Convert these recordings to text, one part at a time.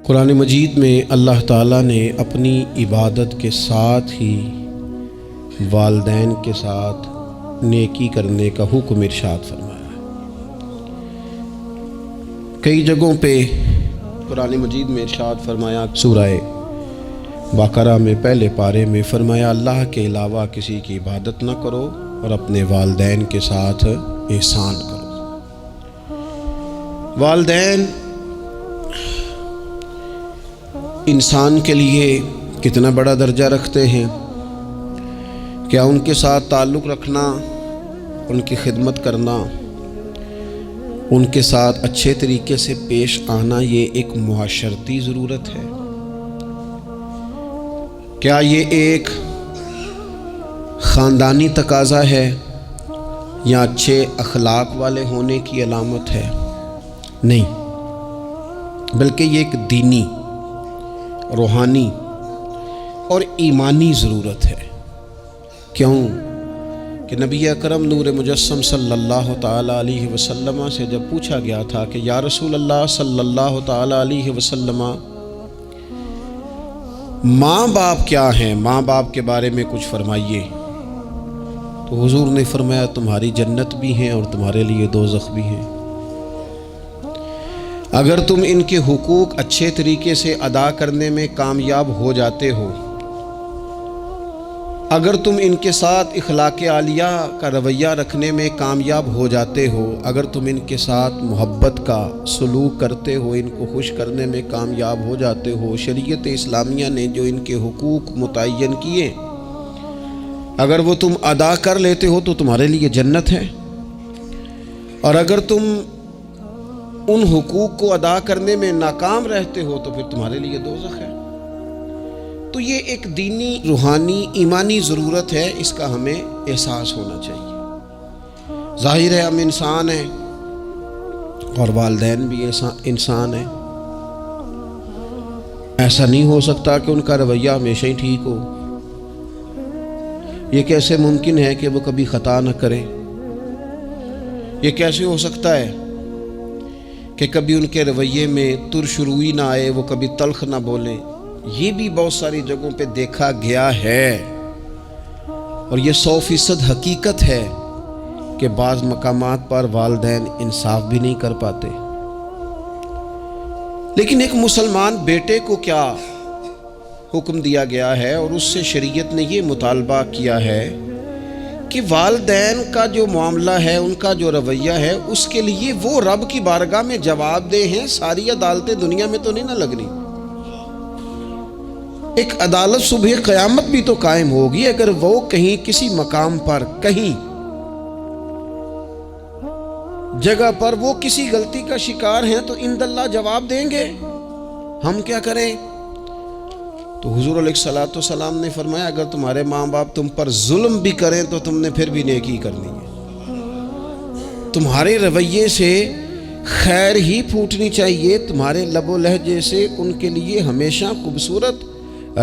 قرآن مجید میں اللہ تعالیٰ نے اپنی عبادت کے ساتھ ہی والدین کے ساتھ نیکی کرنے کا حکم ارشاد فرمایا ہے۔ کئی جگہوں پہ قرآن مجید میں ارشاد فرمایا، سورہ بقرہ میں پہلے پارے میں فرمایا اللہ کے علاوہ کسی کی عبادت نہ کرو اور اپنے والدین کے ساتھ احسان کرو۔ والدین انسان کے لیے کتنا بڑا درجہ رکھتے ہیں، کیا ان کے ساتھ تعلق رکھنا، ان کی خدمت کرنا، ان کے ساتھ اچھے طریقے سے پیش آنا یہ ایک معاشرتی ضرورت ہے؟ کیا یہ ایک خاندانی تقاضا ہے یا اچھے اخلاق والے ہونے کی علامت ہے؟ نہیں، بلکہ یہ ایک دینی، روحانی اور ایمانی ضرورت ہے۔ کیوں کہ نبی اکرم نور مجسم صلی اللہ تعالیٰ علیہ وسلم سے جب پوچھا گیا تھا کہ یا رسول اللہ صلی اللہ تعالیٰ علیہ وسلم، ماں باپ کیا ہیں، ماں باپ کے بارے میں کچھ فرمائیے، تو حضور نے فرمایا تمہاری جنت بھی ہیں اور تمہارے لیے دوزخ بھی ہیں۔ اگر تم ان کے حقوق اچھے طریقے سے ادا کرنے میں کامیاب ہو جاتے ہو، اگر تم ان کے ساتھ اخلاق عالیہ کا رویہ رکھنے میں کامیاب ہو جاتے ہو، اگر تم ان کے ساتھ محبت کا سلوک کرتے ہو، ان کو خوش کرنے میں کامیاب ہو جاتے ہو، شریعت اسلامیہ نے جو ان کے حقوق متعین کیے اگر وہ تم ادا کر لیتے ہو تو تمہارے لیے جنت ہے، اور اگر تم ان حقوق کو ادا کرنے میں ناکام رہتے ہو تو پھر تمہارے لیے دوزخ ہے۔ تو یہ ایک دینی، روحانی، ایمانی ضرورت ہے، اس کا ہمیں احساس ہونا چاہیے۔ ظاہر ہے ہم انسان ہیں اور والدین بھی انسان ہیں، ایسا نہیں ہو سکتا کہ ان کا رویہ ہمیشہ ہی ٹھیک ہو۔ یہ کیسے ممکن ہے کہ وہ کبھی خطا نہ کریں؟ یہ کیسے ہو سکتا ہے کہ کبھی ان کے رویے میں ترش روئی نہ آئے، وہ کبھی تلخ نہ بولیں؟ یہ بھی بہت ساری جگہوں پہ دیکھا گیا ہے، اور یہ 100% حقیقت ہے کہ بعض مقامات پر والدین انصاف بھی نہیں کر پاتے۔ لیکن ایک مسلمان بیٹے کو کیا حکم دیا گیا ہے، اور اس سے شریعت نے یہ مطالبہ کیا ہے کہ والدین کا جو معاملہ ہے، ان کا جو رویہ ہے، اس کے لیے وہ رب کی بارگاہ میں جواب دہ ہیں۔ ساری عدالتیں دنیا میں تو نہیں نہ لگنی، ایک عدالت صبح قیامت بھی تو قائم ہوگی۔ اگر وہ کہیں کسی مقام پر، کہیں جگہ پر وہ کسی غلطی کا شکار ہیں تو اند اللہ جواب دیں گے۔ ہم کیا کریں؟ تو حضور علیہ الصلوۃ والسلام نے فرمایا اگر تمہارے ماں باپ تم پر ظلم بھی کریں تو تم نے پھر بھی نیکی کرنی ہے۔ تمہارے رویے سے خیر ہی پھوٹنی چاہیے، تمہارے لب و لہجے سے ان کے لیے ہمیشہ خوبصورت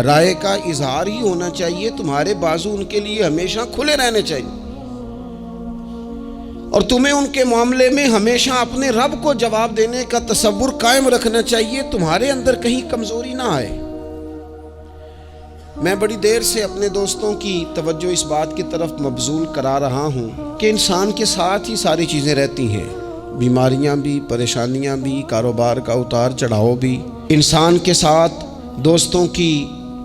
رائے کا اظہار ہی ہونا چاہیے، تمہارے بازو ان کے لیے ہمیشہ کھلے رہنے چاہیے، اور تمہیں ان کے معاملے میں ہمیشہ اپنے رب کو جواب دینے کا تصور قائم رکھنا چاہیے، تمہارے اندر کہیں کمزوری نہ آئے۔ میں بڑی دیر سے اپنے دوستوں کی توجہ اس بات کی طرف مبذول کرا رہا ہوں کہ انسان کے ساتھ ہی ساری چیزیں رہتی ہیں، بیماریاں بھی، پریشانیاں بھی، کاروبار کا اتار چڑھاؤ بھی۔ انسان کے ساتھ دوستوں کی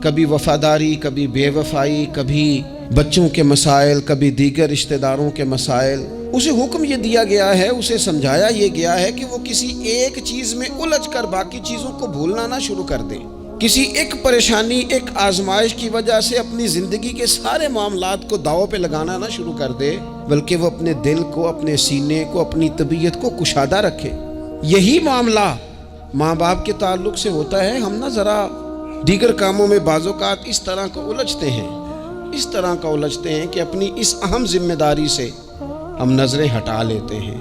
کبھی وفاداری، کبھی بے وفائی، کبھی بچوں کے مسائل، کبھی دیگر رشتہ داروں کے مسائل۔ اسے حکم یہ دیا گیا ہے، اسے سمجھایا یہ گیا ہے کہ وہ کسی ایک چیز میں الجھ کر باقی چیزوں کو بھولنا نہ شروع کر دے، کسی ایک پریشانی، ایک آزمائش کی وجہ سے اپنی زندگی کے سارے معاملات کو داؤ پہ لگانا نہ شروع کر دے، بلکہ وہ اپنے دل کو، اپنے سینے کو، اپنی طبیعت کو کشادہ رکھے۔ یہی معاملہ ماں باپ کے تعلق سے ہوتا ہے۔ ہم نہ ذرا دیگر کاموں میں بعض اوقات اس طرح کا الجھتے ہیں کہ اپنی اس اہم ذمہ داری سے ہم نظریں ہٹا لیتے ہیں۔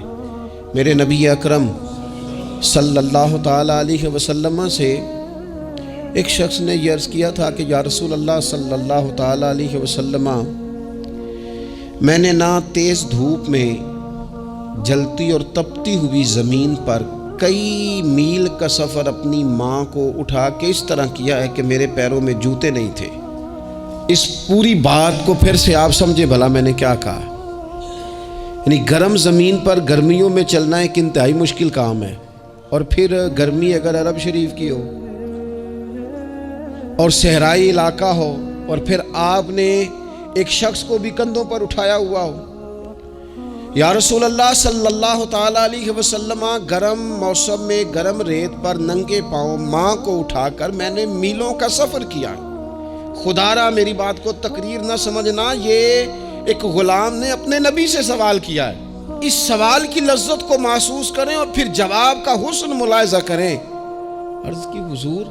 میرے نبی اکرم صلی اللہ تعالیٰ علیہ وسلم سے ایک شخص نے یہ عرض کیا تھا کہ یا رسول اللہ صلی اللہ تعالیٰ علیہ وسلم، میں نے نہ تیز دھوپ میں جلتی اور تپتی ہوئی زمین پر کئی میل کا سفر اپنی ماں کو اٹھا کے اس طرح کیا ہے کہ میرے پیروں میں جوتے نہیں تھے۔ اس پوری بات کو پھر سے آپ سمجھے بھلا میں نے کیا کہا۔ یعنی گرم زمین پر گرمیوں میں چلنا ایک انتہائی مشکل کام ہے، اور پھر گرمی اگر عرب شریف کی ہو اور صحرائی علاقہ ہو، اور پھر آپ نے ایک شخص کو بھی کندھوں پر اٹھایا ہوا ہو۔ یا رسول اللہ صلی اللہ تعالیٰ علیہ وسلم، گرم موسم میں گرم ریت پر ننگے پاؤں ماں کو اٹھا کر میں نے میلوں کا سفر کیا۔ خدا را میری بات کو تقریر نہ سمجھنا، یہ ایک غلام نے اپنے نبی سے سوال کیا ہے۔ اس سوال کی لذت کو محسوس کریں اور پھر جواب کا حسن ملاحظہ کریں۔ عرض کی حضور،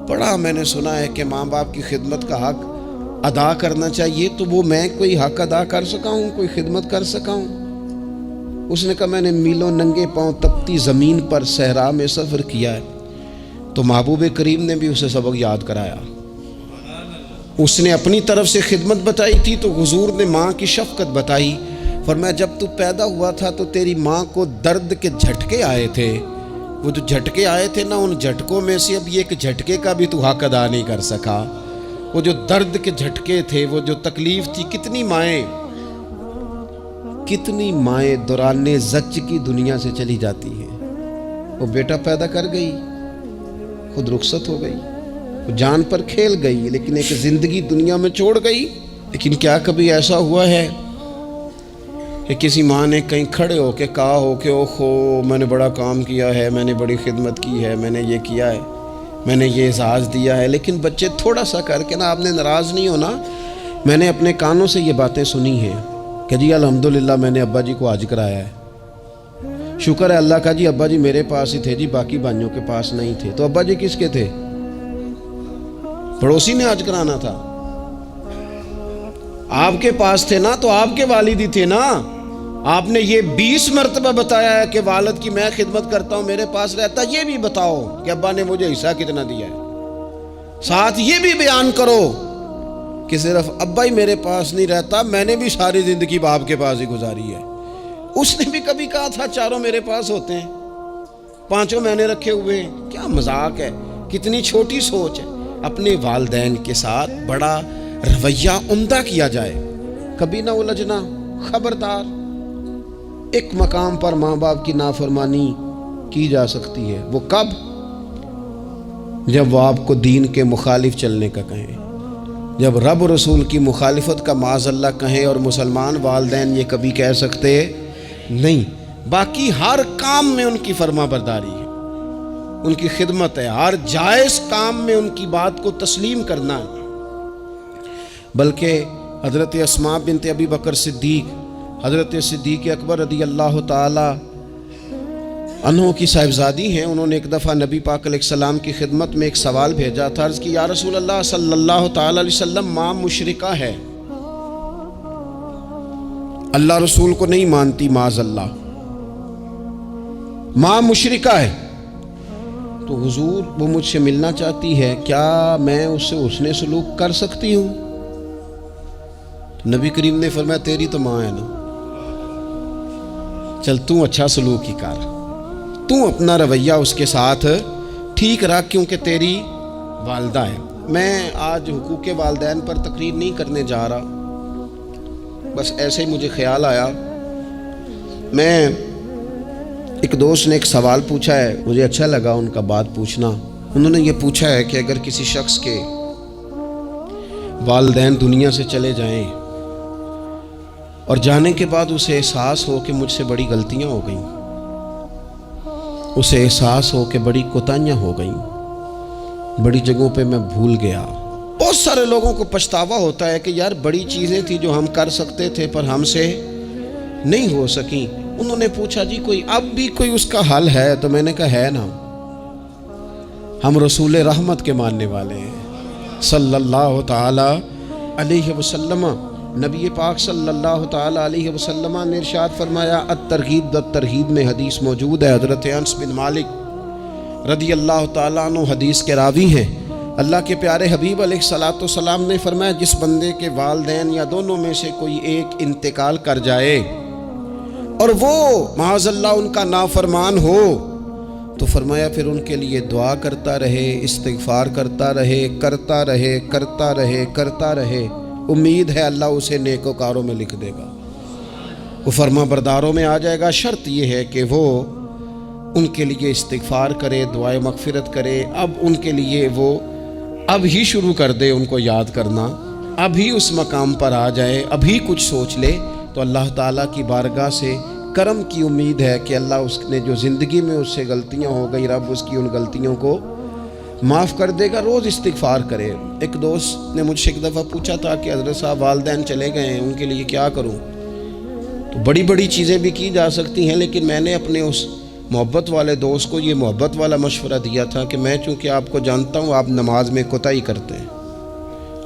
بڑا میں نے سنا ہے کہ ماں باپ کی خدمت کا حق ادا کرنا چاہیے، تو وہ میں کوئی حق ادا کر سکا ہوں، کوئی خدمت کر سکا ہوں؟ اس نے کہا میں نے میلوں ننگے پاؤں تپتی زمین پر صحرا میں سفر کیا ہے۔ تو محبوب کریم نے بھی اسے سبق یاد کرایا۔ اس نے اپنی طرف سے خدمت بتائی تھی تو حضور نے ماں کی شفقت بتائی۔ فرمایا جب تو پیدا ہوا تھا تو تیری ماں کو درد کے جھٹکے آئے تھے، وہ جو جھٹکے آئے تھے نا، ان جھٹکوں میں سے اب یہ ایک جھٹکے کا بھی تو حق ادا نہیں کر سکا۔ وہ جو درد کے جھٹکے تھے، وہ جو تکلیف تھی، کتنی مائیں دوران زچ کی دنیا سے چلی جاتی ہیں۔ وہ بیٹا پیدا کر گئی، خود رخصت ہو گئی، وہ جان پر کھیل گئی، لیکن ایک زندگی دنیا میں چھوڑ گئی۔ لیکن کیا کبھی ایسا ہوا ہے کہ کسی ماں نے کہیں کھڑے ہو کے کہا ہو کہ اوہو میں نے بڑا کام کیا ہے، میں نے بڑی خدمت کی ہے، میں نے یہ کیا ہے، میں نے یہ اعزاز دیا ہے، لیکن بچے تھوڑا سا کر کے نا، آپ نے ناراض نہیں ہونا، میں نے اپنے کانوں سے یہ باتیں سنی ہیں کہ جی الحمدللہ میں نے ابا جی کو حج کرایا ہے، شکر ہے اللہ کا جی، ابا جی میرے پاس ہی تھے جی، باقی بھائیوں کے پاس نہیں تھے۔ تو ابا جی کس کے تھے؟ پڑوسی نے حج کرانا تھا، آپ کے پاس تھے نا، تو آپ کے والد ہی تھے نا۔ آپ نے یہ 20 مرتبہ بتایا ہے کہ والد کی میں خدمت کرتا ہوں، میرے پاس رہتا، یہ بھی بتاؤ کہ ابا نے مجھے حصہ کتنا دیا ہے۔ ساتھ یہ بھی بیان کرو کہ صرف ابا ہی میرے پاس نہیں رہتا، میں نے بھی ساری زندگی باپ کے پاس ہی گزاری ہے۔ اس نے بھی کبھی کہا تھا چاروں میرے پاس ہوتے ہیں، پانچوں میں نے رکھے ہوئے ہیں۔ کیا مذاق ہے، کتنی چھوٹی سوچ ہے۔ اپنے والدین کے ساتھ بڑا رویہ عمدہ کیا جائے، کبھی نہ الجھنا۔ خبردار، ایک مقام پر ماں باپ کی نافرمانی کی جا سکتی ہے، وہ کب؟ جب وہ آپ کو دین کے مخالف چلنے کا کہیں، جب رب رسول کی مخالفت کا معاذ اللہ کہیں، اور مسلمان والدین یہ کبھی کہہ سکتے نہیں۔ باقی ہر کام میں ان کی فرما برداری ہے، ان کی خدمت ہے، ہر جائز کام میں ان کی بات کو تسلیم کرنا ہے۔ بلکہ حضرت اسماء بنت ابی بکر صدیق، حضرت صدیق اکبر رضی اللہ تعالی عنہ کی صاحبزادی ہیں، انہوں نے ایک دفعہ نبی پاک علیہ السلام کی خدمت میں ایک سوال بھیجا تھا۔ عرض کی یا رسول اللہ صلی اللہ تعالی علیہ وسلم، ماں مشرکہ ہے، اللہ رسول کو نہیں مانتی، معاذ اللہ، ماں مشرکہ ہے، تو حضور وہ مجھ سے ملنا چاہتی ہے، کیا میں اس سے حسن سلوک کر سکتی ہوں؟ نبی کریم نے فرمایا تیری تو ماں ہے نا، چل تو اچھا سلوک ہی کر، تو اپنا رویہ اس کے ساتھ ٹھیک رکھ، کیونکہ تیری والدہ ہے۔ میں آج حقوق والدین پر تقریر نہیں کرنے جا رہا، بس ایسے ہی مجھے خیال آیا۔ میں ایک دوست نے ایک سوال پوچھا ہے، مجھے اچھا لگا ان کا بات پوچھنا۔ انہوں نے یہ پوچھا ہے کہ اگر کسی شخص کے والدین دنیا سے چلے جائیں اور جانے کے بعد اسے احساس ہو کہ مجھ سے بڑی غلطیاں ہو گئیں، اسے احساس ہو کہ بڑی کوتاہیاں ہو گئیں، بڑی جگہوں پہ میں بھول گیا۔ بہت سارے لوگوں کو پچھتاوا ہوتا ہے کہ یار بڑی چیزیں تھیں جو ہم کر سکتے تھے پر ہم سے نہیں ہو سکیں۔ انہوں نے پوچھا جی کوئی اب بھی کوئی اس کا حل ہے؟ تو میں نے کہا ہے نا، ہم رسول رحمت کے ماننے والے ہیں صلی اللہ تعالی علیہ وسلم۔ نبی پاک صلی اللہ تعالی علیہ وسلم نے ارشاد فرمایا، الترغیب الترہیب میں حدیث موجود ہے، حضرت انس بن مالک رضی اللہ تعالیٰ عنہ حدیث کے راوی ہیں۔ اللہ کے پیارے حبیب علیہ الصلوۃ والسلام نے فرمایا، جس بندے کے والدین یا دونوں میں سے کوئی ایک انتقال کر جائے اور وہ معاذ اللہ ان کا نافرمان ہو، تو فرمایا پھر ان کے لیے دعا کرتا رہے، استغفار کرتا رہے، کرتا رہے، کرتا رہے، کرتا رہے، امید ہے اللہ اسے نیکوکاروں میں لکھ دے گا، وہ فرما برداروں میں آ جائے گا۔ شرط یہ ہے کہ وہ ان کے لیے استغفار کرے، دعائے مغفرت کرے۔ اب ان کے لیے وہ اب ہی شروع کر دے ان کو یاد کرنا، اب ہی اس مقام پر آ جائے، اب ہی کچھ سوچ لے، تو اللہ تعالیٰ کی بارگاہ سے کرم کی امید ہے کہ اللہ اس نے جو زندگی میں اس سے غلطیاں ہو گئی، رب اس کی ان غلطیوں کو معاف کر دے گا۔ روز استغفار کرے۔ ایک دوست نے مجھ سے ایک دفعہ پوچھا تھا کہ حضرت صاحب والدین چلے گئے ہیں، ان کے لیے کیا کروں؟ تو بڑی بڑی چیزیں بھی کی جا سکتی ہیں، لیکن میں نے اپنے اس محبت والے دوست کو یہ محبت والا مشورہ دیا تھا کہ میں چونکہ آپ کو جانتا ہوں آپ نماز میں کوتاہی کرتے ہیں،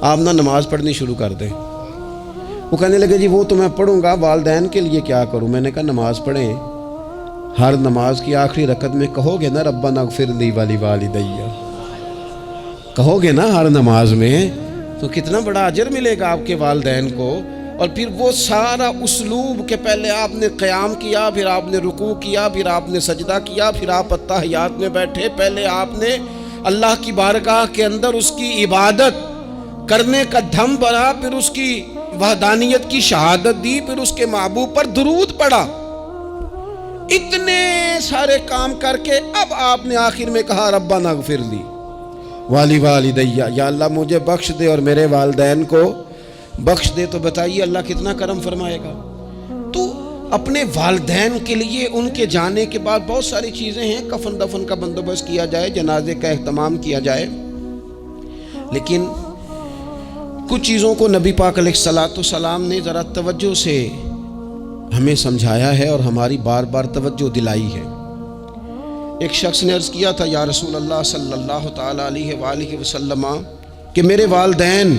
آپ نہ نماز پڑھنی شروع کر دیں۔ وہ کہنے لگے جی وہ تو میں پڑھوں گا، والدین کے لیے کیا کروں؟ میں نے کہا نماز پڑھیں، ہر نماز کی آخری رکعت میں کہو گے نا ربنا اغفر لی ولی کہو گے نا ہر نماز میں، تو کتنا بڑا اجر ملے گا آپ کے والدین کو۔ اور پھر وہ سارا اسلوب کہ پہلے آپ نے قیام کیا، پھر آپ نے رکوع کیا، پھر آپ نے سجدہ کیا، پھر آپ اتحیات میں بیٹھے، پہلے آپ نے اللہ کی بارگاہ کے اندر اس کی عبادت کرنے کا دھم بھرا، پھر اس کی وحدانیت کی شہادت دی، پھر اس کے محبوب پر درود پڑھا۔ اتنے سارے کام کر کے اب آپ نے آخر میں کہا ربنا اغفر لی والدیّ، یا اللہ مجھے بخش دے اور میرے والدین کو بخش دے۔ تو بتائیے اللہ کتنا کرم فرمائے گا۔ تو اپنے والدین کے لیے ان کے جانے کے بعد بہت ساری چیزیں ہیں، کفن دفن کا بندوبست کیا جائے، جنازے کا اہتمام کیا جائے، لیکن کچھ چیزوں کو نبی پاک علیہ الصلاۃ والسلام نے ذرا توجہ سے ہمیں سمجھایا ہے اور ہماری بار بار توجہ دلائی ہے۔ ایک شخص نے عرض کیا تھا یا رسول اللہ صلی اللہ تعالیٰ علیہ وآلہ وسلم کہ میرے والدین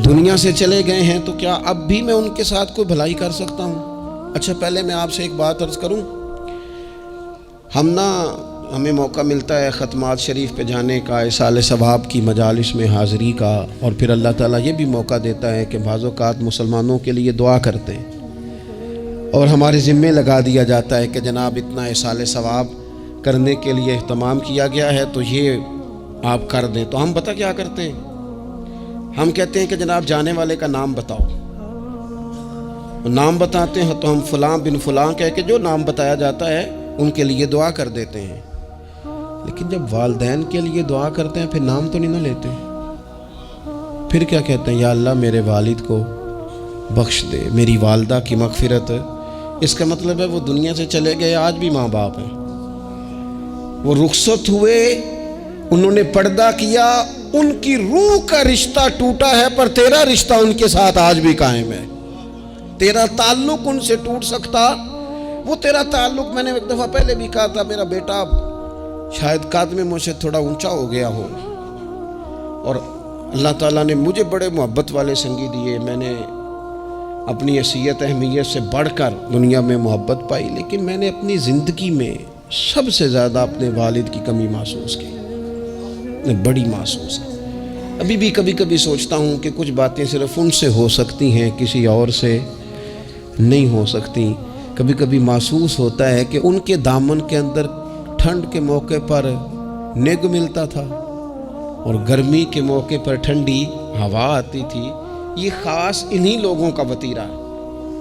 دنیا سے چلے گئے ہیں، تو کیا اب بھی میں ان کے ساتھ کوئی بھلائی کر سکتا ہوں؟ اچھا پہلے میں آپ سے ایک بات عرض کروں، ہمیں موقع ملتا ہے ختمات شریف پہ جانے کا، اصال ثواب کی مجالس میں حاضری کا، اور پھر اللہ تعالیٰ یہ بھی موقع دیتا ہے کہ بعض اوقات مسلمانوں کے لیے دعا کرتے ہیں، اور ہمارے ذمے لگا دیا جاتا ہے کہ جناب اتنا اصال ثواب کرنے کے لیے اہتمام کیا گیا ہے تو یہ آپ کر دیں۔ تو ہم پتہ کیا کرتے ہیں، ہم کہتے ہیں کہ جناب جانے والے کا نام بتاؤ، نام بتاتے ہیں تو ہم فلاں بن فلاں کہہ کے جو نام بتایا جاتا ہے ان کے لیے دعا کر دیتے ہیں، لیکن جب والدین کے لیے دعا کرتے ہیں پھر نام تو نہیں نہ لیتے، پھر کیا کہتے ہیں یا اللہ میرے والد کو بخش دے، میری والدہ کی مغفرت۔ اس کا مطلب ہے وہ دنیا سے چلے گئے، آج بھی ماں باپ ہیں، وہ رخصت ہوئے، انہوں نے پردہ کیا، ان کی روح کا رشتہ ٹوٹا ہے، پر تیرا رشتہ ان کے ساتھ آج بھی قائم ہے۔ تیرا تعلق ان سے ٹوٹ سکتا، وہ تیرا تعلق، میں نے ایک دفعہ پہلے بھی کہا تھا، میرا بیٹا شاید قد میں مجھ سے تھوڑا اونچا ہو گیا ہو، اور اللہ تعالیٰ نے مجھے بڑے محبت والے سنگی دیے، میں نے اپنی حیثیت اہمیت سے بڑھ کر دنیا میں محبت پائی، لیکن میں نے اپنی زندگی میں سب سے زیادہ اپنے والد کی کمی محسوس کی، بڑی محسوس کی۔ ابھی بھی کبھی کبھی سوچتا ہوں کہ کچھ باتیں صرف ان سے ہو سکتی ہیں، کسی اور سے نہیں ہو سکتی۔ کبھی کبھی محسوس ہوتا ہے کہ ان کے دامن کے اندر ٹھنڈ کے موقع پر نگ ملتا تھا اور گرمی کے موقع پر ٹھنڈی ہوا آتی تھی۔ یہ خاص انہی لوگوں کا وطیرہ ہے،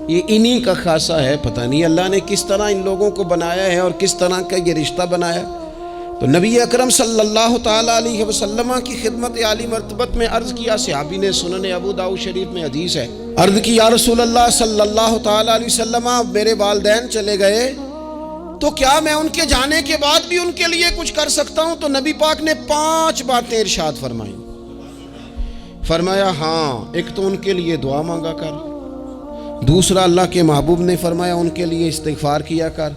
یہ انہی کا خاصہ ہے، پتہ نہیں اللہ نے کس طرح ان لوگوں کو بنایا ہے اور کس طرح کا یہ رشتہ بنایا۔ تو نبی اکرم صلی اللہ تعالیٰ علیہ وسلم کی خدمت عالی مرتبت میں عرض کیا، صحابی نے سنن ابو داؤد شریف میں حدیث ہے، عرض کی یا رسول اللہ صلی اللہ تعالیٰ علیہ وسلم میرے والدین چلے گئے تو کیا میں ان کے جانے کے بعد بھی ان کے لیے کچھ کر سکتا ہوں؟ تو نبی پاک نے 5 باتیں ارشاد فرمائیں۔ فرمایا ہاں، ایک تو ان کے لیے دعا مانگا کر، دوسرا اللہ کے محبوب نے فرمایا ان کے لیے استغفار کیا کر،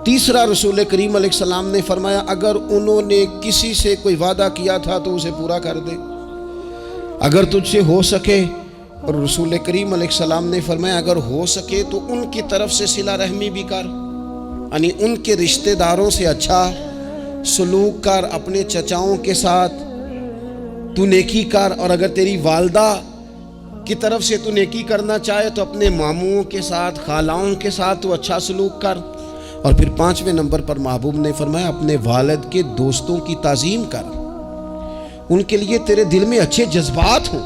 تیسرا رسول کریم علیہ السلام نے فرمایا اگر انہوں نے کسی سے کوئی وعدہ کیا تھا تو اسے پورا کر دے، اگر تجھ سے ہو سکے، اور رسول کریم علیہ السلام نے فرمایا اگر ہو سکے تو ان کی طرف سے صلہ رحمی بھی کر، یعنی ان کے رشتہ داروں سے اچھا سلوک کر، اپنے چچاؤں کے ساتھ تو نیکی کر، اور اگر تیری والدہ کی طرف سے تو نیکی کرنا چاہے تو اپنے ماموں کے ساتھ، خالاؤں کے ساتھ تو اچھا سلوک کر، اور پھر 5ویں نمبر پر محبوب نے فرمایا اپنے والد کے دوستوں کی تعظیم کر، ان کے لیے تیرے دل میں اچھے جذبات ہوں،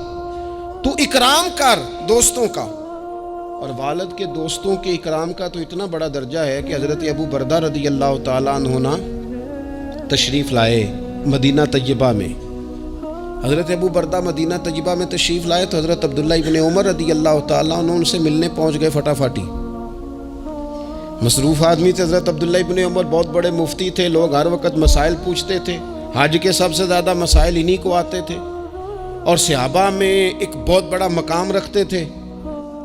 تو اکرام کر دوستوں کا۔ اور والد کے دوستوں کے اکرام کا تو اتنا بڑا درجہ ہے کہ حضرت ابو بردہ رضی اللہ تعالیٰ عنہ تشریف لائے مدینہ طیبہ میں۔ حضرت ابو بردہ مدینہ طیبہ میں تشریف لائے تو حضرت عبداللہ ابن عمر رضی اللہ تعالیٰ عنہ ان سے ملنے پہنچ گئے فٹافٹی۔ مصروف آدمی تھے حضرت عبداللہ ابن عمر، بہت بڑے مفتی تھے، لوگ ہر وقت مسائل پوچھتے تھے، حج کے سب سے زیادہ مسائل انہی کو آتے تھے، اور صحابہ میں ایک بہت بڑا مقام رکھتے تھے۔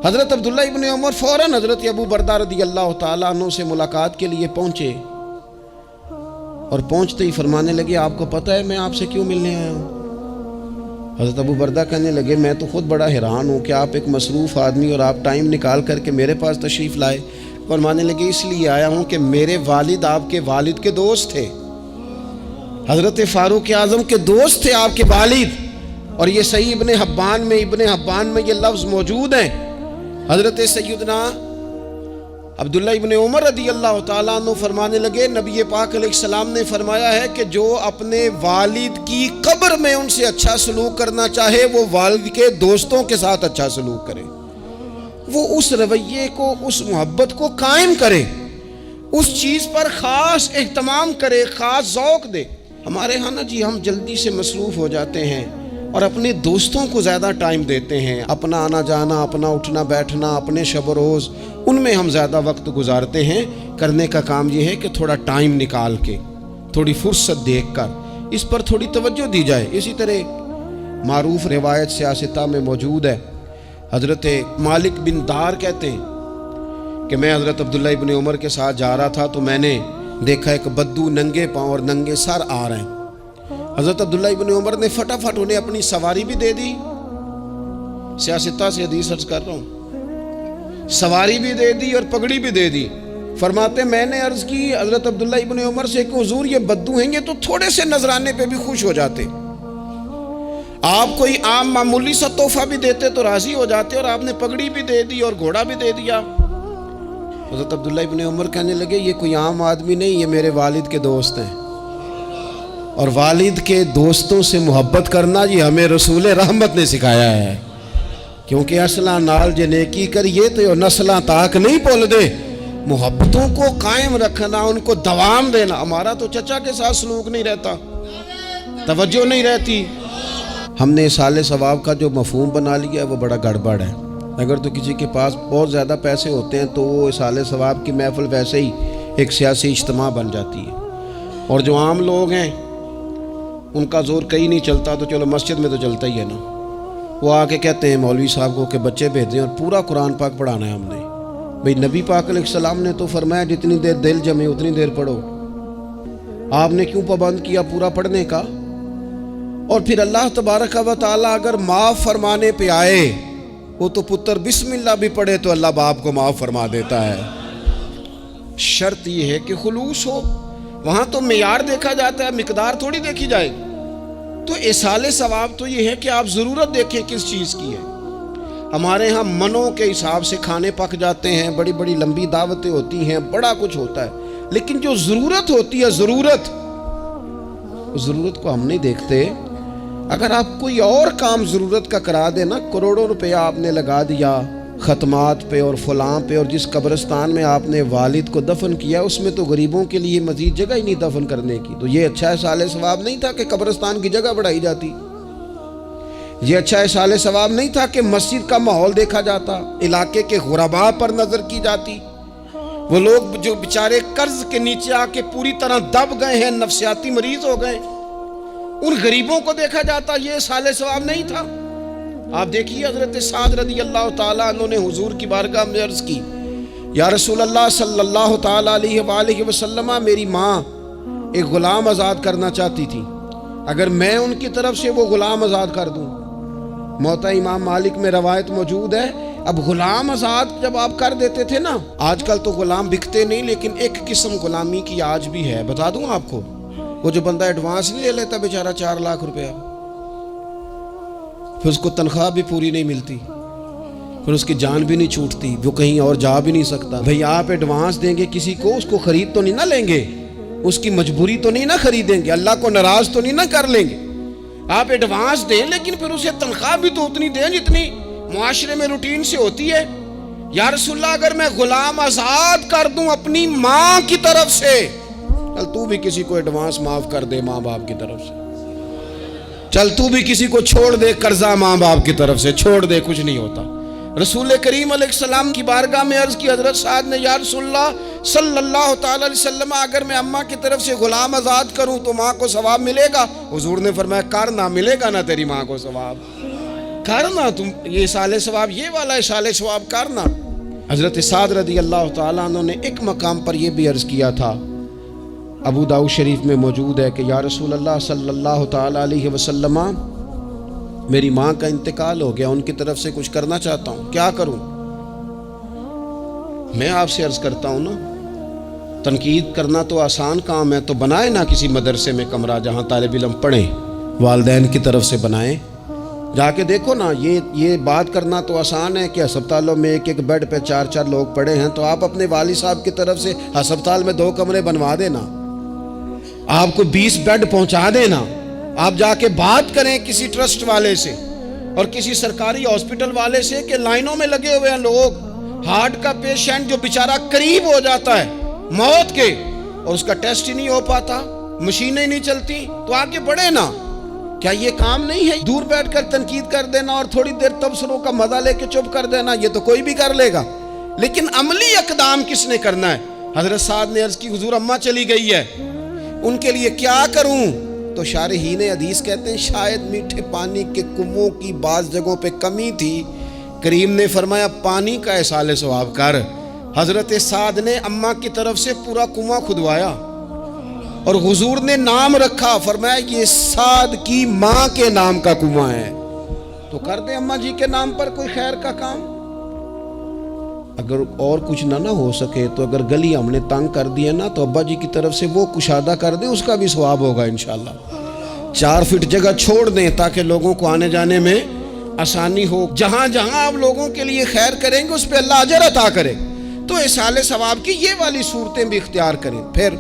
حضرت عبداللہ ابن عمر فوراً حضرت ابو بردہ رضی اللہ تعالیٰ عنہ سے ملاقات کے لیے پہنچے، اور پہنچتے ہی فرمانے لگے آپ کو پتہ ہے میں آپ سے کیوں ملنے آیا ہوں؟ حضرت ابو بردہ کہنے لگے میں تو خود بڑا حیران ہوں کہ آپ ایک مصروف آدمی اور آپ ٹائم نکال کر کے میرے پاس تشریف لائے۔ فرمانے لگے اس لیے آیا ہوں کہ میرے والد آپ کے والد کے دوست تھے، حضرت فاروق اعظم کے دوست تھے آپ کے والد، اور یہ صحیح ابن حبان میں یہ لفظ موجود ہیں۔ حضرت سیدنا عبداللہ ابن عمر رضی اللہ تعالیٰ عنہ فرمانے لگے نبی پاک علیہ السلام نے فرمایا ہے کہ جو اپنے والد کی قبر میں ان سے اچھا سلوک کرنا چاہے وہ والد کے دوستوں کے ساتھ اچھا سلوک کرے، وہ اس رویے کو، اس محبت کو قائم کرے، اس چیز پر خاص اہتمام کرے، خاص ذوق دے۔ ہمارے ہاں نا جی ہم جلدی سے مصروف ہو جاتے ہیں اور اپنے دوستوں کو زیادہ ٹائم دیتے ہیں، اپنا آنا جانا، اپنا اٹھنا بیٹھنا، اپنے شب و روز ان میں ہم زیادہ وقت گزارتے ہیں۔ کرنے کا کام یہ ہے کہ تھوڑا ٹائم نکال کے، تھوڑی فرصت دیکھ کر اس پر تھوڑی توجہ دی جائے۔ اسی طرح معروف روایت سیاستہ میں موجود ہے، حضرت مالک بن دار کہتے ہیں کہ میں حضرت عبداللہ ابن عمر کے ساتھ جا رہا تھا تو میں نے دیکھا ایک بدو ننگے پاؤں اور ننگے سر آ رہے ہیں۔ حضرت عبداللہ ابن عمر نے فٹافٹ انہیں اپنی سواری بھی دے دی، سیاستہ سے حدیث عرض کر رہا ہوں، سواری بھی دے دی اور پگڑی بھی دے دی۔ فرماتے میں نے عرض کی حضرت عبداللہ ابن عمر سے کہ حضور یہ بدو ہیں گے تو تھوڑے سے نذرانے پہ بھی خوش ہو جاتے، آپ کوئی عام معمولی سا تحفہ بھی دیتے تو راضی ہو جاتے، اور آپ نے پگڑی بھی دے دی اور گھوڑا بھی دے دیا۔ حضرت عبداللہ ابن عمر کہنے لگے یہ کوئی عام آدمی نہیں، یہ میرے والد کے دوست ہیں، اور والد کے دوستوں سے محبت کرنا یہ ہمیں رسول رحمت نے سکھایا ہے، کیونکہ اصلاں نال جے نیکی کریے تو نسلاں تاک نہیں بھول دے۔ محبتوں کو قائم رکھنا، ان کو دوام دینا۔ ہمارا تو چچا کے ساتھ سلوک نہیں رہتا، توجہ نہیں رہتی۔ ہم نے سال ثواب کا جو مفہوم بنا لیا ہے وہ بڑا گڑبڑ ہے۔ اگر تو کسی کے پاس بہت زیادہ پیسے ہوتے ہیں تو وہ سال ثواب کی محفل ویسے ہی ایک سیاسی اجتماع بن جاتی ہے، اور جو عام لوگ ہیں ان کا زور کہیں نہیں چلتا تو چلو مسجد میں تو چلتا ہی ہے نا، وہ آ کے کہتے ہیں مولوی صاحب کو کہ بچے بھیج دیں اور پورا قرآن پاک پڑھانا ہے ہم نے۔ بھئی نبی پاک علیہ السلام نے تو فرمایا جتنی دیر دل جمے اتنی دیر پڑھو، آپ نے کیوں پابند کیا پورا پڑھنے کا؟ اور پھر اللہ تبارک و تعالیٰ اگر معاف فرمانے پہ آئے وہ تو پتر بسم اللہ بھی پڑھے تو اللہ باپ کو معاف فرما دیتا ہے۔ شرط یہ ہے کہ خلوص ہو، وہاں تو معیار دیکھا جاتا ہے، مقدار تھوڑی دیکھی جائے۔ تو ایصال ثواب تو یہ ہے کہ آپ ضرورت دیکھیں کس چیز کی ہے۔ ہمارے ہاں منوں کے حساب سے کھانے پک جاتے ہیں، بڑی بڑی لمبی دعوتیں ہوتی ہیں، بڑا کچھ ہوتا ہے، لیکن جو ضرورت ہوتی ہے، ضرورت کو ہم نہیں دیکھتے۔ اگر آپ کوئی اور کام ضرورت کا کرا دیں نا، کروڑوں روپیہ آپ نے لگا دیا ختمات پہ اور فلاں پہ، اور جس قبرستان میں آپ نے والد کو دفن کیا اس میں تو غریبوں کے لیے مزید جگہ ہی نہیں دفن کرنے کی، تو یہ اچھا ایصال ثواب نہیں تھا کہ قبرستان کی جگہ بڑھائی جاتی؟ یہ اچھا ایصال ثواب نہیں تھا کہ مسجد کا ماحول دیکھا جاتا، علاقے کے غرباء پر نظر کی جاتی؟ وہ لوگ جو بیچارے قرض کے نیچے آ کے پوری طرح دب گئے ہیں، نفسیاتی مریض ہو گئے، ان غریبوں کو دیکھا جاتا، یہ ایصال ثواب نہیں تھا؟ آپ دیکھیے حضرت سعد رضی اللہ تعالیٰ عنہ نے حضور کی بارگاہ میں عرض کی یا رسول اللہ صلی اللہ تعالیٰ علیہ وآلہ وسلم، میری ماں ایک غلام آزاد کرنا چاہتی تھی، اگر میں ان کی طرف سے وہ غلام آزاد کر دوں۔ موطا امام مالک میں روایت موجود ہے، اب غلام آزاد جب آپ کر دیتے تھے نا، آج کل تو غلام بکتے نہیں، لیکن ایک قسم غلامی کی آج بھی ہے، بتا دوں آپ کو، وہ جو بندہ ایڈوانس نہیں لے لیتا بیچارہ 4 لاکھ روپیہ، پھر اس کو تنخواہ بھی پوری نہیں ملتی، پھر اس کی جان بھی نہیں چھوٹتی، وہ کہیں اور جا بھی نہیں سکتا۔ بھئی آپ ایڈوانس دیں گے کسی کو، اس کو خرید تو نہیں نہ لیں گے، اس کی مجبوری تو نہیں نہ خریدیں گے، اللہ کو ناراض تو نہیں نہ کر لیں گے۔ آپ ایڈوانس دیں لیکن پھر اسے تنخواہ بھی تو اتنی دیں جتنی معاشرے میں روٹین سے ہوتی ہے۔ یا رسول اللہ اگر میں غلام آزاد کر دوں اپنی ماں کی طرف سے، چل تو بھی کسی کو ایڈوانس معاف کر دے ماں باپ کی طرف سے، چل تو بھی کسی کو چھوڑ دے قرضہ ماں باپ کی طرف سے، چھوڑ دے، کچھ نہیں ہوتا۔ رسول کریم علیہ السلام کی بارگاہ میں عرض کی حضرت سعد نے، یا رسول اللہ صلی اللہ تعالی علیہ وسلم اگر میں اماں کی طرف سے غلام آزاد کروں تو ماں کو ثواب ملے گا؟ حضور نے فرمایا کرنا، ملے گا نا تیری ماں کو ثواب، کرنا، تم یہ سال ثواب، یہ والا سال ثواب کرنا۔ حضرت سعد رضی اللہ تعالیٰ عنہ نے ایک مقام پر یہ بھی عرض کیا تھا، ابو داؤد شریف میں موجود ہے کہ یا رسول اللہ صلی اللہ تعالیٰ علیہ وسلم میری ماں کا انتقال ہو گیا، ان کی طرف سے کچھ کرنا چاہتا ہوں، کیا کروں؟ میں آپ سے عرض کرتا ہوں نا، تنقید کرنا تو آسان کام ہے، تو بنائے نا کسی مدرسے میں کمرہ جہاں طالب علم پڑھیں، والدین کی طرف سے بنائیں، جا کے دیکھو نا۔ یہ بات کرنا تو آسان ہے کہ ہسپتالوں میں ایک بیڈ پہ 4 لوگ پڑے ہیں، تو آپ اپنے والد صاحب کی طرف سے ہسپتال میں 2 کمرے بنوا دینا، آپ کو 20 بیڈ پہنچا دینا۔ آپ جا کے بات کریں کسی ٹرسٹ والے سے اور کسی سرکاری ہاسپٹل والے سے کہ لائنوں میں لگے ہوئے ہیں لوگ، ہارٹ کا پیشنٹ جو بیچارہ قریب ہو جاتا ہے موت کے اور اس کا ٹیسٹ ہی نہیں ہو پاتا، مشینیں نہیں چلتی، تو آگے بڑھے نا۔ کیا یہ کام نہیں ہے دور بیٹھ کر تنقید کر دینا اور تھوڑی دیر تبصروں کا مزہ لے کے چپ کر دینا؟ یہ تو کوئی بھی کر لے گا، لیکن عملی اقدام کس نے کرنا ہے؟ حضرت سعد نے عرض کی حضور اماں چلی گئی ہے، ان کے لیے کیا کروں؟ تو شارحین حدیث کہتے ہیں شاید میٹھے پانی کے کنووں کی بعض جگہوں پہ کمی تھی، کریم نے فرمایا پانی کا احصال ثواب کر۔ حضرت سعد نے اماں کی طرف سے پورا کنواں کھدوایا اور حضور نے نام رکھا، فرمایا یہ سعد کی ماں کے نام کا کنواں ہے، تو کر دیں اماں جی کے نام پر کوئی خیر کا کام۔ اگر اور کچھ نہ ہو سکے تو اگر گلی ہم نے تنگ کر دی ہے نا تو ابا جی کی طرف سے وہ کشادہ کر دیں، اس کا بھی ثواب ہوگا انشاءاللہ۔ 4 فٹ جگہ چھوڑ دیں تاکہ لوگوں کو آنے جانے میں آسانی ہو۔ جہاں جہاں آپ لوگوں کے لیے خیر کریں گے اس پہ اللہ اجر عطا کرے، تو احصال ثواب کی یہ والی صورتیں بھی اختیار کریں۔ پھر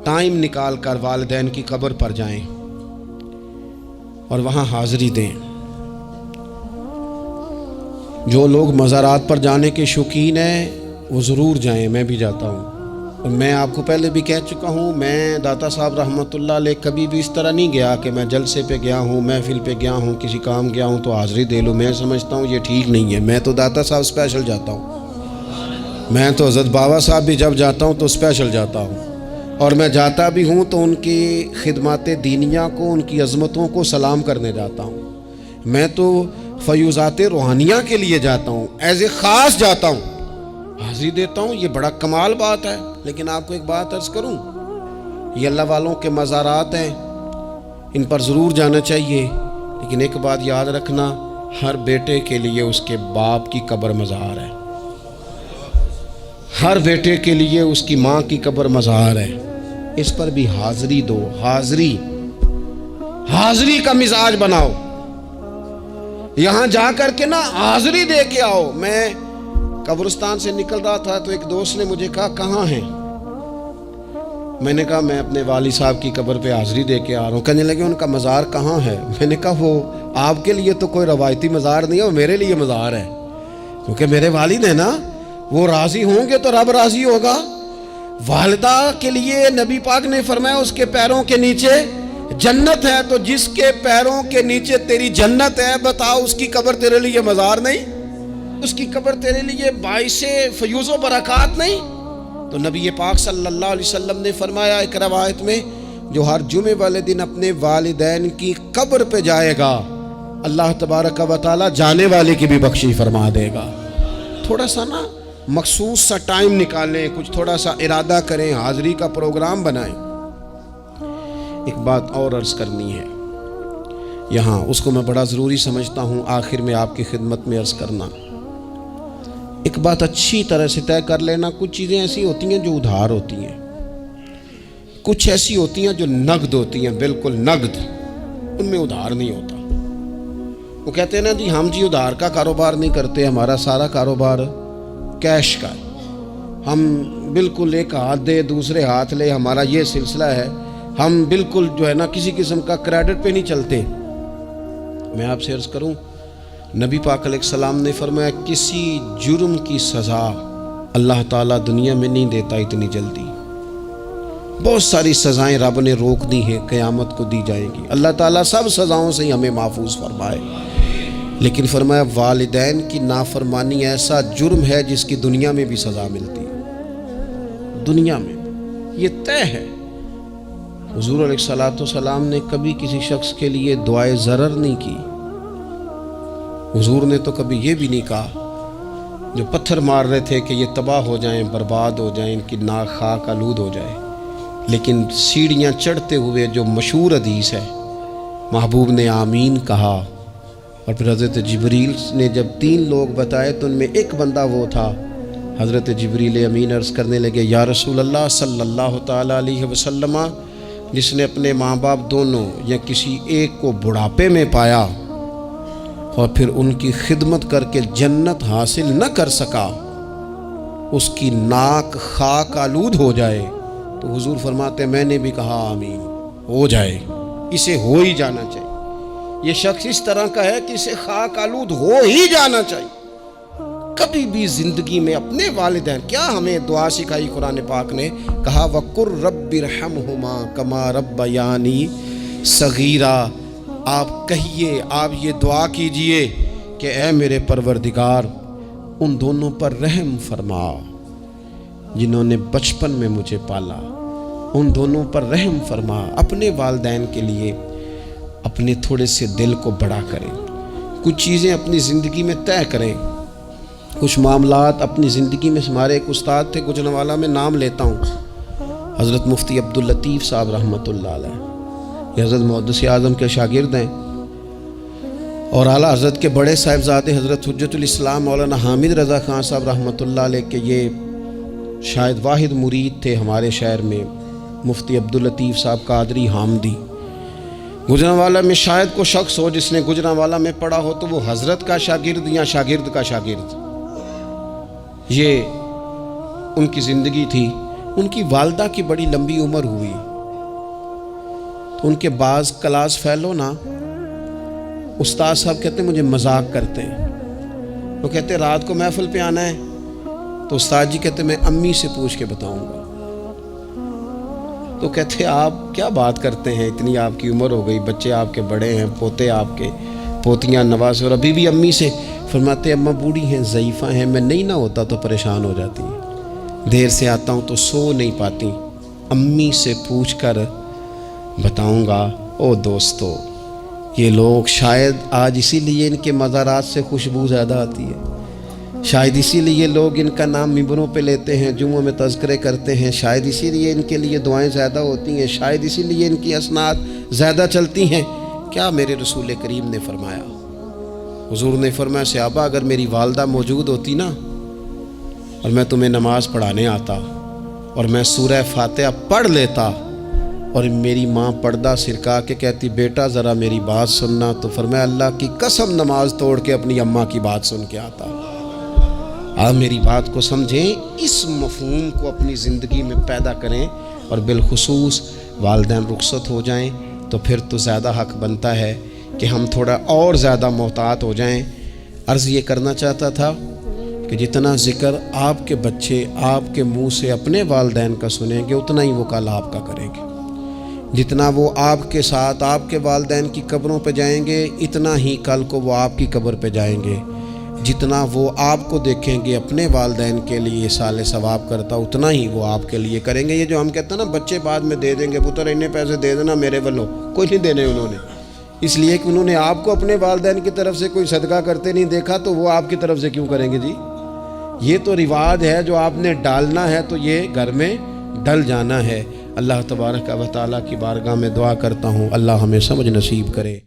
ٹائم نکال کر والدین کی قبر پر جائیں اور وہاں حاضری دیں۔ جو لوگ مزارات پر جانے کے شوقین ہیں وہ ضرور جائیں، میں بھی جاتا ہوں، اور میں آپ کو پہلے بھی کہہ چکا ہوں، میں داتا صاحب رحمۃ اللہ علیہ کبھی بھی اس طرح نہیں گیا کہ میں جلسے پہ گیا ہوں، محفل پہ گیا ہوں، کسی کام گیا ہوں تو حاضری دے لوں۔ میں سمجھتا ہوں یہ ٹھیک نہیں ہے، میں تو داتا صاحب اسپیشل جاتا ہوں، میں تو حضرت بابا صاحب بھی جب جاتا ہوں تو اسپیشل جاتا ہوں، اور میں جاتا بھی ہوں تو ان کی خدمات دینیہ کو، ان کی عظمتوں کو سلام کرنے جاتا ہوں۔ میں تو فیوزات روحانیہ کے لیے جاتا ہوں، ایز اے خاص جاتا ہوں، حاضری دیتا ہوں، یہ بڑا کمال بات ہے۔ لیکن آپ کو ایک بات عرض کروں، یہ اللہ والوں کے مزارات ہیں، ان پر ضرور جانا چاہیے، لیکن ایک بات یاد رکھنا، ہر بیٹے کے لیے اس کے باپ کی قبر مزار ہے، ہر بیٹے کے لیے اس کی ماں کی قبر مزار ہے، اس پر بھی حاضری دو۔ حاضری کا مزاج بناؤ، یہاں جا کر کے نا حاضری دے کے آؤ۔ میں قبرستان سے نکل رہا تھا تو ایک دوست نے مجھے کہا کہاں ہیں؟ میں نے کہا میں اپنے والد صاحب کی قبر پہ حاضری دے کے آ رہا ہوں۔ کہنے لگے ان کا مزار کہاں ہے؟ میں نے کہا وہ آپ کے لیے تو کوئی روایتی مزار نہیں ہے، وہ میرے لیے مزار ہے، کیونکہ میرے والد ہیں نا، وہ راضی ہوں گے تو رب راضی ہوگا۔ والدہ کے لیے نبی پاک نے فرمایا اس کے پیروں کے نیچے جنت ہے، تو جس کے پیروں کے نیچے تیری جنت ہے، بتاؤ اس کی قبر تیرے لیے مزار نہیں؟ اس کی قبر تیرے لیے باعث فیوز و برکات نہیں؟ تو نبی پاک صلی اللہ علیہ وسلم نے فرمایا ایک روایت میں، جو ہر جمعے والے دن اپنے والدین کی قبر پہ جائے گا، اللہ تبارک و تعالی جانے والے کی بھی بخشی فرما دے گا۔ تھوڑا سا نا مخصوص سا ٹائم نکالیں، کچھ تھوڑا سا ارادہ کریں، حاضری کا پروگرام بنائیں۔ ایک بات اور عرض کرنی ہے یہاں، اس کو میں بڑا ضروری سمجھتا ہوں آخر میں آپ کی خدمت میں عرض کرنا۔ ایک بات اچھی طرح سے طے کر لینا، کچھ چیزیں ایسی ہوتی ہیں جو ادھار ہوتی ہیں، کچھ ایسی ہوتی ہیں جو نقد ہوتی ہیں، بالکل نقد، ان میں ادھار نہیں ہوتا۔ وہ کہتے ہیں نا جی ہم جی ادھار کا کاروبار نہیں کرتے، ہمارا سارا کاروبار کیش کا ہے، ہم بالکل ایک ہاتھ دے دوسرے ہاتھ لے، ہمارا یہ سلسلہ ہے، ہم بالکل جو ہے نا کسی قسم کا کریڈٹ پہ نہیں چلتے۔ میں آپ سے عرض کروں، نبی پاک علیہ السلام نے فرمایا کسی جرم کی سزا اللہ تعالیٰ دنیا میں نہیں دیتا اتنی جلدی۔ بہت ساری سزائیں رب نے روک دی ہیں، قیامت کو دی جائیں گی۔ اللہ تعالیٰ سب سزاؤں سے ہمیں محفوظ فرمائے، لیکن فرمایا والدین کی نافرمانی ایسا جرم ہے جس کی دنیا میں بھی سزا ملتی ہے، دنیا میں یہ طے ہے۔ حضور علیہ الصلوۃ والسلام نے کبھی کسی شخص کے لیے دعائے ضرر نہیں کی۔ حضور نے تو کبھی یہ بھی نہیں کہا، جو پتھر مار رہے تھے کہ یہ تباہ ہو جائیں، برباد ہو جائیں، ان کی ناک خاک آلود ہو جائے، لیکن سیڑھیاں چڑھتے ہوئے جو مشہور حدیث ہے، محبوب نے آمین کہا، اور پھر حضرت جبریل نے جب 3 لوگ بتائے تو ان میں ایک بندہ وہ تھا۔ حضرت جبریل امین عرض کرنے لگے، یا رسول اللہ صلی اللہ تعالیٰ علیہ وسلم، جس نے اپنے ماں باپ دونوں یا کسی ایک کو بڑھاپے میں پایا اور پھر ان کی خدمت کر کے جنت حاصل نہ کر سکا، اس کی ناک خاک آلود ہو جائے، تو حضور فرماتے میں نے بھی کہا آمین، ہو جائے، اسے ہو ہی جانا چاہیے۔ یہ شخص اس طرح کا ہے کہ اسے خاک آلود ہو ہی جانا چاہیے۔ کبھی بھی زندگی میں اپنے والدین، کیا ہمیں دعا سکھائی قرآن پاک نے، کہا وَقُلْ رَبِّ ارْحَمْهُمَا كَمَا رَبَّيَانِي صَغِيرًا۔ آپ کہیے، آپ یہ دعا کیجئے کہ اے میرے پروردگار ان دونوں پر رحم فرما جنہوں نے بچپن میں مجھے پالا، ان دونوں پر رحم فرما۔ اپنے والدین کے لیے اپنے تھوڑے سے دل کو بڑا کریں، کچھ چیزیں اپنی زندگی میں طے کریں، کچھ معاملات اپنی زندگی میں۔ ہمارے ایک استاد تھے گوجرانوالہ میں، نام لیتا ہوں، حضرت مفتی عبداللطیف صاحب رحمۃ اللہ علیہ، یہ حضرت محدث اعظم کے شاگرد ہیں، اور اعلیٰ حضرت کے بڑے صاحبزادے حضرت حجت الاسلام مولانا حامد رضا خان صاحب رحمۃ اللہ علیہ کے یہ شاید واحد مرید تھے ہمارے شہر میں، مفتی عبداللطیف صاحب قادری حامدی۔ گوجرانوالہ میں شاید کوئی شخص ہو جس نے گوجرانوالہ میں پڑھا ہو تو وہ حضرت کا شاگرد یا شاگرد کا شاگرد، یہ ان کی زندگی تھی۔ ان کی والدہ کی بڑی لمبی عمر ہوئی تو ان کے بعض کلاس فیلو نا استاد صاحب کہتے ہیں مجھے مذاق کرتے ہیں، وہ کہتے ہیں رات کو محفل پہ آنا ہے، تو استاد جی کہتے ہیں میں امی سے پوچھ کے بتاؤں گا۔ تو کہتے ہیں آپ کیا بات کرتے ہیں، اتنی آپ کی عمر ہو گئی، بچے آپ کے بڑے ہیں، پوتے آپ کے، پوتیاں نوازے، اور ابھی بھی امی سے۔ فرماتے اماں بوڑھی ہیں، ضعیفہ ہیں، میں نہیں نہ ہوتا تو پریشان ہو جاتی ہیں، دیر سے آتا ہوں تو سو نہیں پاتی، امی سے پوچھ کر بتاؤں گا۔ او دوستو، یہ لوگ شاید آج اسی لیے ان کے مزارات سے خوشبو زیادہ آتی ہے، شاید اسی لیے لوگ ان کا نام ممبروں پہ لیتے ہیں، جمعوں میں تذکرے کرتے ہیں، شاید اسی لیے ان کے لیے دعائیں زیادہ ہوتی ہیں، شاید اسی لیے ان کی اسناد زیادہ چلتی ہیں۔ کیا میرے رسول کریم نے فرمایا؟ حضور نے فرمایا صحابہ اگر میری والدہ موجود ہوتی نا اور میں تمہیں نماز پڑھانے آتا اور میں سورہ فاتحہ پڑھ لیتا اور میری ماں پردہ سرکا کے کہتی بیٹا ذرا میری بات سننا، تو فرمایا اللہ کی قسم نماز توڑ کے اپنی اماں کی بات سن کے آتا۔ آپ میری بات کو سمجھیں، اس مفہوم کو اپنی زندگی میں پیدا کریں، اور بالخصوص والدین رخصت ہو جائیں تو پھر تو زیادہ حق بنتا ہے کہ ہم تھوڑا اور زیادہ محتاط ہو جائیں۔ عرض یہ کرنا چاہتا تھا کہ جتنا ذکر آپ کے بچے آپ کے منہ سے اپنے والدین کا سنیں گے اتنا ہی وہ کل آپ کا کریں گے، جتنا وہ آپ کے ساتھ آپ کے والدین کی قبروں پہ جائیں گے اتنا ہی کل کو وہ آپ کی قبر پہ جائیں گے، جتنا وہ آپ کو دیکھیں گے اپنے والدین کے لیے اِصال ثواب کرتا اتنا ہی وہ آپ کے لیے کریں گے۔ یہ جو ہم کہتے ہیں نا بچے بعد میں دے دیں گے، پتر اتنے پیسے دے دینا میرے والوں، کوئی نہیں دینے انہوں نے، اس لیے کہ انہوں نے آپ کو اپنے والدین کی طرف سے کوئی صدقہ کرتے نہیں دیکھا، تو وہ آپ کی طرف سے کیوں کریں گے جی؟ یہ تو رواج ہے جو آپ نے ڈالنا ہے تو یہ گھر میں ڈل جانا ہے۔ اللہ تبارک و تعالیٰ کی بارگاہ میں دعا کرتا ہوں اللہ ہمیں سمجھ نصیب کرے۔